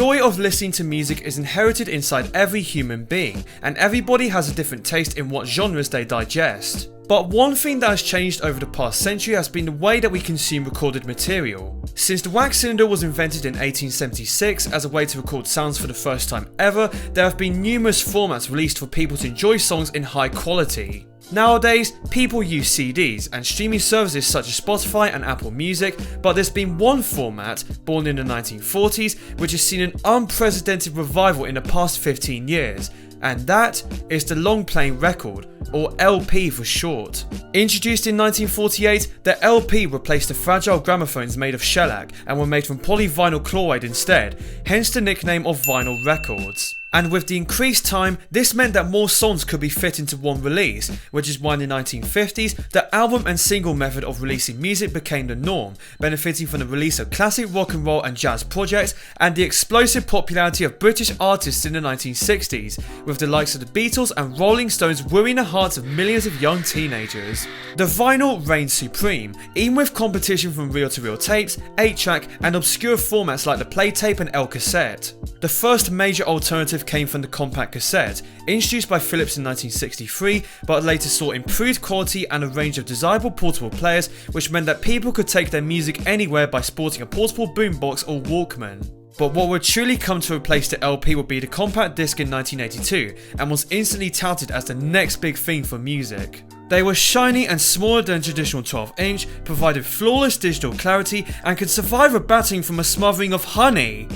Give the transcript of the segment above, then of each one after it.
joy of listening to music is inherited inside every human being, and everybody has a different taste in what genres they digest. But one thing that has changed over the past century has been the way that we consume recorded material. Since the wax cylinder was invented in 1876 as a way to record sounds for the first time ever, there have been numerous formats released for people to enjoy songs in high quality. Nowadays, people use CDs and streaming services such as Spotify and Apple Music, but there's been one format, born in the 1940s, which has seen an unprecedented revival in the past 15 years, and that is the long-playing record, or LP for short. Introduced in 1948, the LP replaced the fragile gramophones made of shellac and were made from polyvinyl chloride instead, hence the nickname of vinyl records. And with the increased time, this meant that more songs could be fit into one release, which is why in the 1950s, the album and single method of releasing music became the norm, benefiting from the release of classic rock and roll and jazz projects and the explosive popularity of British artists in the 1960s, with the likes of the Beatles and Rolling Stones wooing the hearts of millions of young teenagers. The vinyl reigned supreme, even with competition from reel-to-reel tapes, 8-track and obscure formats like the play tape and El cassette. The first major alternative came from the compact cassette, introduced by Philips in 1963, but later saw improved quality and a range of desirable portable players, which meant that people could take their music anywhere by sporting a portable boombox or Walkman. But what would truly come to replace the LP would be the compact disc in 1982, and was instantly touted as the next big thing for music. They were shiny and smaller than traditional 12-inch, provided flawless digital clarity, and could survive a battering from a smothering of honey.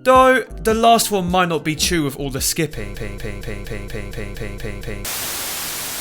Though, the last one might not be true with all the skipping.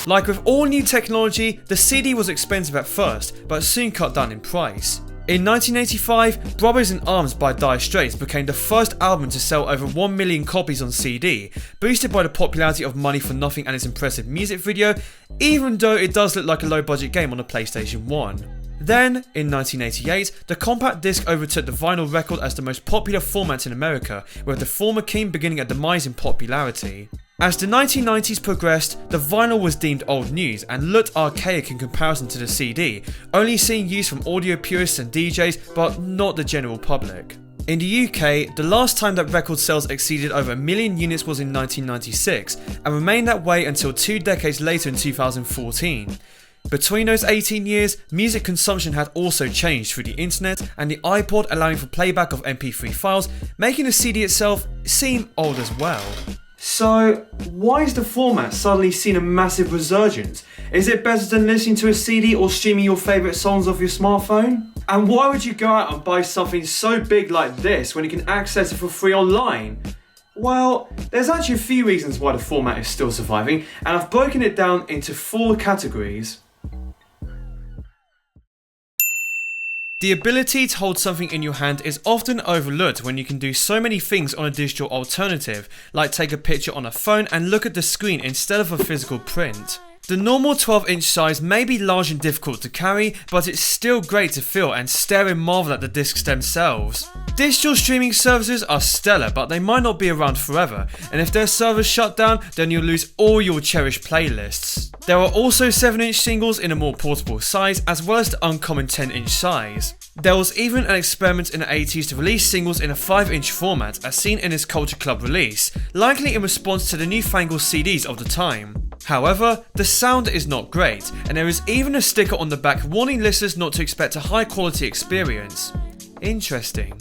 Like with all new technology, the CD was expensive at first, but soon cut down in price. In 1985, Brothers in Arms by Dire Straits became the first album to sell over 1 million copies on CD, boosted by the popularity of Money for Nothing and its impressive music video, even though it does look like a low-budget game on a PlayStation 1. Then, in 1988, the compact disc overtook the vinyl record as the most popular format in America, with the former king beginning a demise in popularity. As the 1990s progressed, the vinyl was deemed old news and looked archaic in comparison to the CD, only seeing use from audio purists and DJs, but not the general public. In the UK, the last time that record sales exceeded over 1 million units was in 1996, and remained that way until 2 decades later in 2014. Between those 18 years, music consumption had also changed through the internet and the iPod allowing for playback of MP3 files, making the CD itself seem old as well. So, why is the format suddenly seen a massive resurgence? Is it better than listening to a CD or streaming your favourite songs off your smartphone? And why would you go out and buy something so big like this when you can access it for free online? Well, there's actually a few reasons why the format is still surviving, and I've broken it down into 4 categories. The ability to hold something in your hand is often overlooked when you can do so many things on a digital alternative, like take a picture on a phone and look at the screen instead of a physical print. The normal 12-inch size may be large and difficult to carry, but it's still great to feel and stare and marvel at the discs themselves. Digital streaming services are stellar, but they might not be around forever, and if their servers shut down, then you'll lose all your cherished playlists. There are also 7-inch singles in a more portable size, as well as the uncommon 10-inch size. There was even an experiment in the 80s to release singles in a 5-inch format, as seen in its Culture Club release, likely in response to the newfangled CDs of the time. However, the sound is not great, and there is even a sticker on the back warning listeners not to expect a high quality experience. Interesting.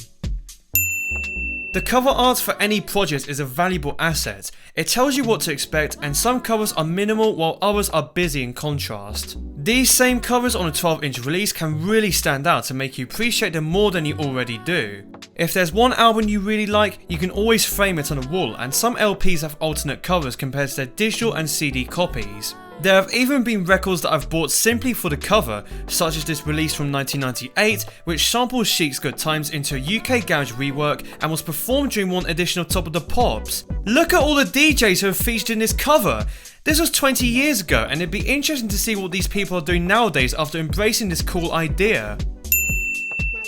The cover art for any project is a valuable asset. It tells you what to expect, and some covers are minimal while others are busy in contrast. These same covers on a 12-inch release can really stand out to make you appreciate them more than you already do. If there's one album you really like, you can always frame it on a wall, and some LPs have alternate covers compared to their digital and CD copies. There have even been records that I've bought simply for the cover, such as this release from 1998, which samples Chic's Good Times into a UK garage rework and was performed during one edition of Top of the Pops. Look at all the DJs who have featured in this cover! This was 20 years ago, and it'd be interesting to see what these people are doing nowadays after embracing this cool idea.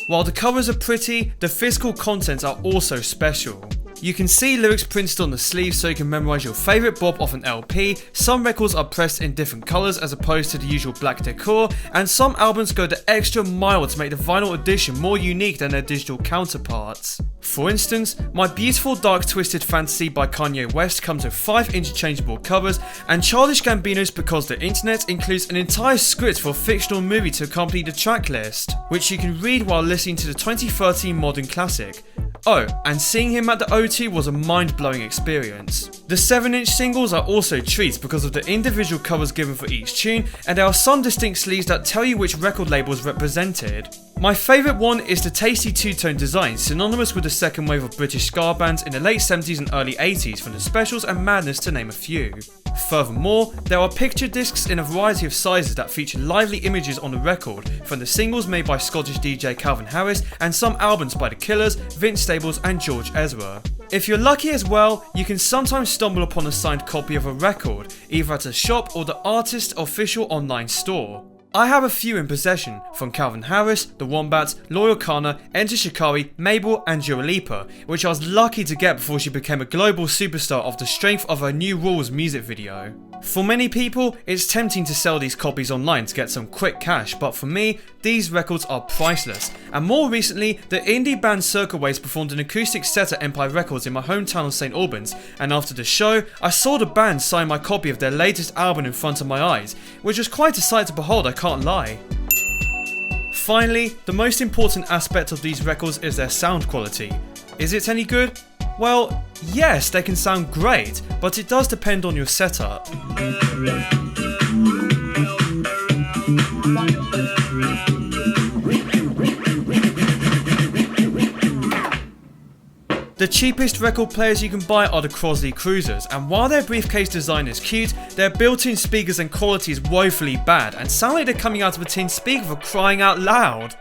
While the covers are pretty, the physical contents are also special. You can see lyrics printed on the sleeve so you can memorize your favorite bop off an LP. Some records are pressed in different colors as opposed to the usual black decor, and some albums go the extra mile to make the vinyl edition more unique than their digital counterparts. For instance, My Beautiful Dark Twisted Fantasy by Kanye West comes with 5 interchangeable covers, and Childish Gambino's Because the Internet includes an entire script for a fictional movie to accompany the track list, which you can read while listening to the 2013 modern classic. Oh, and seeing him at the O2 was a mind-blowing experience. The 7-inch singles are also treats because of the individual covers given for each tune, and there are some distinct sleeves that tell you which record label is represented. My favourite one is the tasty two-tone design, synonymous with the second wave of British ska bands in the late 70s and early 80s, from the Specials and Madness to name a few. Furthermore, there are picture discs in a variety of sizes that feature lively images on the record, from the singles made by Scottish DJ Calvin Harris and some albums by The Killers, Vince Staples and George Ezra. If you're lucky as well, you can sometimes stumble upon a signed copy of a record, either at a shop or the artist's official online store. I have a few in possession, from Calvin Harris, The Wombats, Loyal Kana, Enter Shikari, Mabel and Dua Lipa, which I was lucky to get before she became a global superstar off the strength of her New Rules music video. For many people, it's tempting to sell these copies online to get some quick cash, but for me, these records are priceless. And more recently, the indie band Circa Waves performed an acoustic set at Empire Records in my hometown of St Albans, and after the show, I saw the band sign my copy of their latest album in front of my eyes, which was quite a sight to behold, I can't lie. Finally, the most important aspect of these records is their sound quality. Is it any good? Well, yes, they can sound great, but it does depend on your setup. The cheapest record players you can buy are the Crosley Cruisers, and while their briefcase design is cute, their built-in speakers and quality is woefully bad and sound like they're coming out of a tin speaker for crying out loud.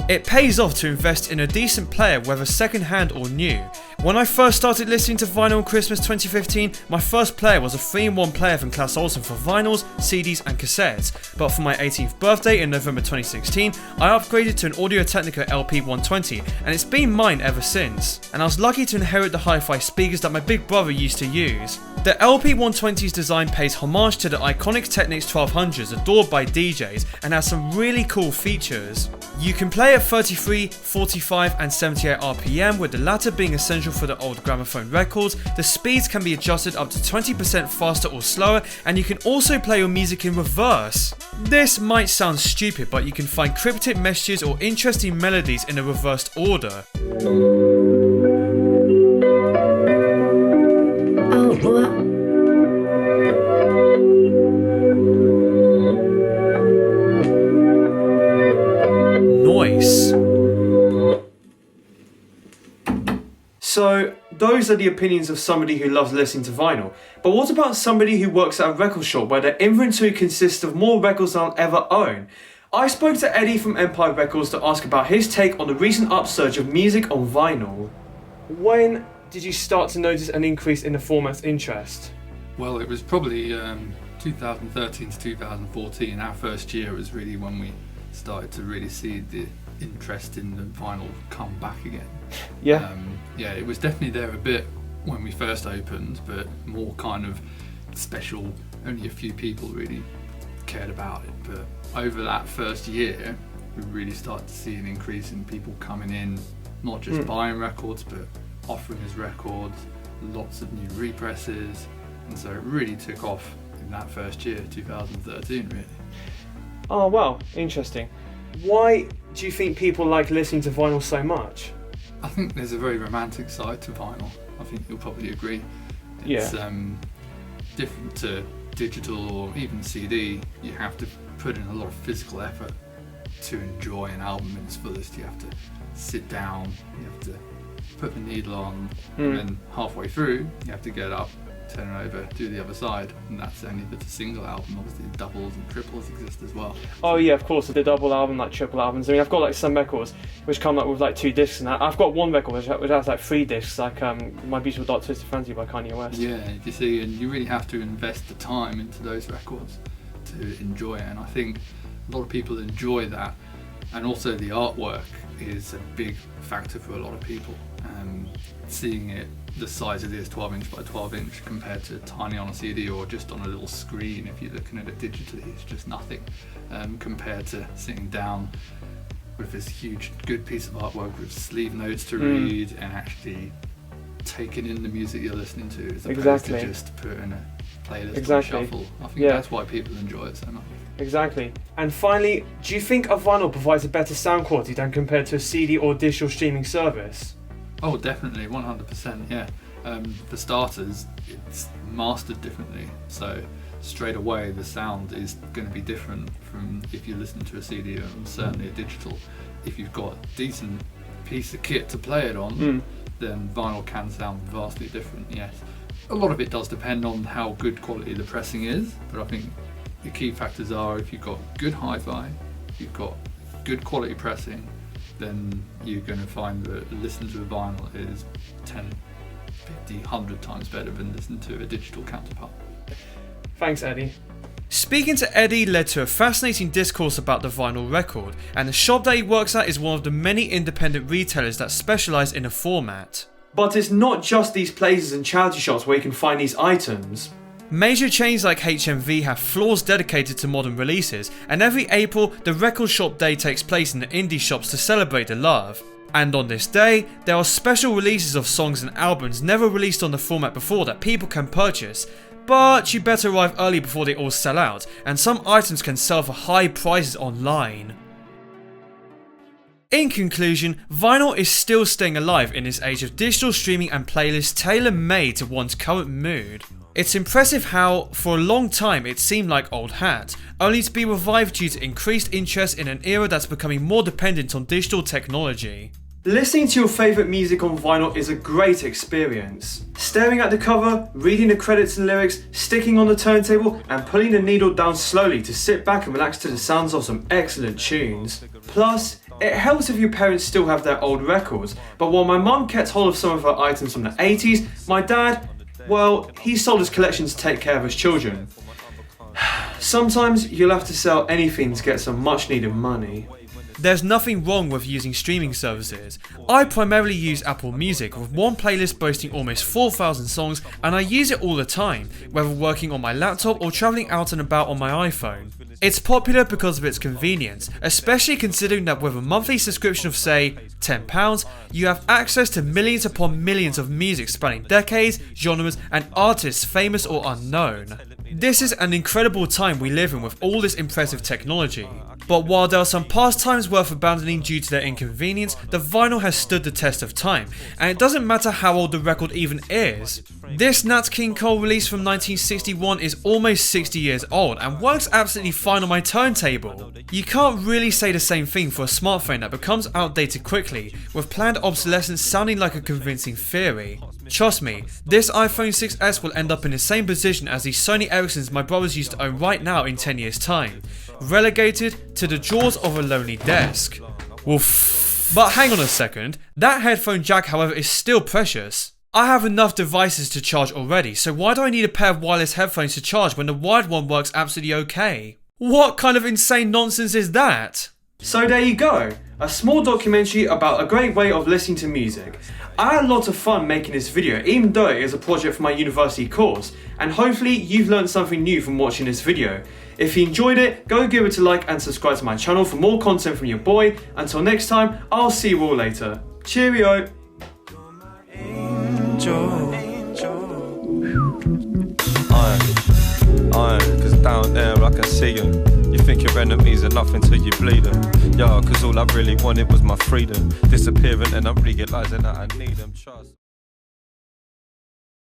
It pays off to invest in a decent player, whether second-hand or new. When I first started listening to vinyl in Christmas 2015, my first player was a 3-in-1 player from Class Olson for vinyls, CDs and cassettes, but for my 18th birthday in November 2016, I upgraded to an Audio-Technica LP 120, and it's been mine ever since. And I was lucky to inherit the hi-fi speakers that my big brother used to use. The LP 120's design pays homage to the iconic Technics 1200s adored by DJs and has some really cool features. You can play at 33, 45 and 78 RPM, with the latter being essential for the old gramophone records. The speeds can be adjusted up to 20% faster or slower, and you can also play your music in reverse. This might sound stupid, but you can find cryptic messages or interesting melodies in a reversed order. So, those are the opinions of somebody who loves listening to vinyl. But what about somebody who works at a record shop where their inventory consists of more records than I'll ever own? I spoke to Eddie from Empire Records to ask about his take on the recent upsurge of music on vinyl. When did you start to notice an increase in the format's interest? Well, it was probably 2013 to 2014. Our first year was really when we started to really see the interest in the vinyl come back again. Yeah. Yeah, it was definitely there a bit when we first opened, but more kind of special. Only a few people really cared about it. But over that first year, we really started to see an increase in people coming in, not just buying records, but offering us records, lots of new represses, and so it really took off in that first year, 2013, really. Oh wow, interesting. Why do you think people like listening to vinyl so much? I think there's a very romantic side to vinyl. I think you'll probably agree. It's different to digital or even CD. You have to put in a lot of physical effort to enjoy an album in its fullest. You have to sit down, you have to put the needle on, and then halfway through you have to get up, turn it over, do the other side, and that's only the single album. Obviously doubles and triples exist as well. Oh yeah, of course, the double album, like triple albums. I mean, I've got like some records which come up with like 2 discs, and I've got one record which has like 3 discs, like My Beautiful Dark Twisted Fantasy by Kanye West. Yeah, you see, and you really have to invest the time into those records to enjoy it, and I think a lot of people enjoy that And also the artwork is a big factor for a lot of people. Seeing it the size it is, 12 inch by 12 inch, compared to tiny on a CD or just on a little screen, if you're looking at it digitally, it's just nothing compared to sitting down with this huge good piece of artwork with sleeve notes to read and actually taking in the music you're listening to, as opposed to just putting a playlist on shuffle. I think that's why people enjoy it so much. Exactly. And finally, do you think a vinyl provides a better sound quality than compared to a CD or digital streaming service? Oh, definitely, 100%, yeah. For starters, it's mastered differently, so straight away the sound is going to be different from if you listen to a CD and certainly a digital. If you've got a decent piece of kit to play it on, then vinyl can sound vastly different, yes. A lot of it does depend on how good quality the pressing is, but I think the key factors are if you've got good hi-fi, if you've got good quality pressing, then you're going to find that listening to a vinyl is 10, 50, 100 times better than listening to a digital counterpart. Thanks, Eddie. Speaking to Eddie led to a fascinating discourse about the vinyl record, and the shop that he works at is one of the many independent retailers that specialise in a format. But it's not just these places and charity shops where you can find these items. Major chains like HMV have floors dedicated to modern releases, and every April the Record Shop Day takes place in the indie shops to celebrate the love. And on this day, there are special releases of songs and albums never released on the format before that people can purchase, but you better arrive early before they all sell out, and some items can sell for high prices online. In conclusion, vinyl is still staying alive in this age of digital streaming and playlists tailor-made to one's current mood. It's impressive how, for a long time, it seemed like old hat, only to be revived due to increased interest in an era that's becoming more dependent on digital technology. Listening to your favourite music on vinyl is a great experience. Staring at the cover, reading the credits and lyrics, sticking on the turntable, and pulling the needle down slowly to sit back and relax to the sounds of some excellent tunes. Plus, it helps if your parents still have their old records, but while my mum kept hold of some of her items from the 80s, my dad, well, he sold his collection to take care of his children. Sometimes you'll have to sell anything to get some much needed money. There's nothing wrong with using streaming services. I primarily use Apple Music, with one playlist boasting almost 4,000 songs, and I use it all the time, whether working on my laptop or travelling out and about on my iPhone. It's popular because of its convenience, especially considering that with a monthly subscription of say £10, you have access to millions upon millions of music spanning decades, genres and artists famous or unknown. This is an incredible time we live in with all this impressive technology. But while there are some pastimes worth abandoning due to their inconvenience, the vinyl has stood the test of time, and it doesn't matter how old the record even is. This Nat King Cole release from 1961 is almost 60 years old and works absolutely fine on my turntable. You can't really say the same thing for a smartphone that becomes outdated quickly, with planned obsolescence sounding like a convincing theory. Trust me, this iPhone 6s will end up in the same position as the Sony Ericssons my brothers used to own right now in 10 years time. Relegated to the drawers of a lonely desk. Woof. But hang on a second, that headphone jack however is still precious. I have enough devices to charge already, so why do I need a pair of wireless headphones to charge when the wired one works absolutely okay? What kind of insane nonsense is that? So there you go, a small documentary about a great way of listening to music. I had lots of fun making this video, even though it is a project for my university course, and hopefully you've learned something new from watching this video. If you enjoyed it, go give it a like and subscribe to my channel for more content from your boy. Until next time, I'll see you all later. Cheerio! Iron, cause down there I can see them. You think your enemies are nothing till you bleed them. Yeah, cause all I really wanted was my freedom. Disappearing and I'm realising that I need them. Trust.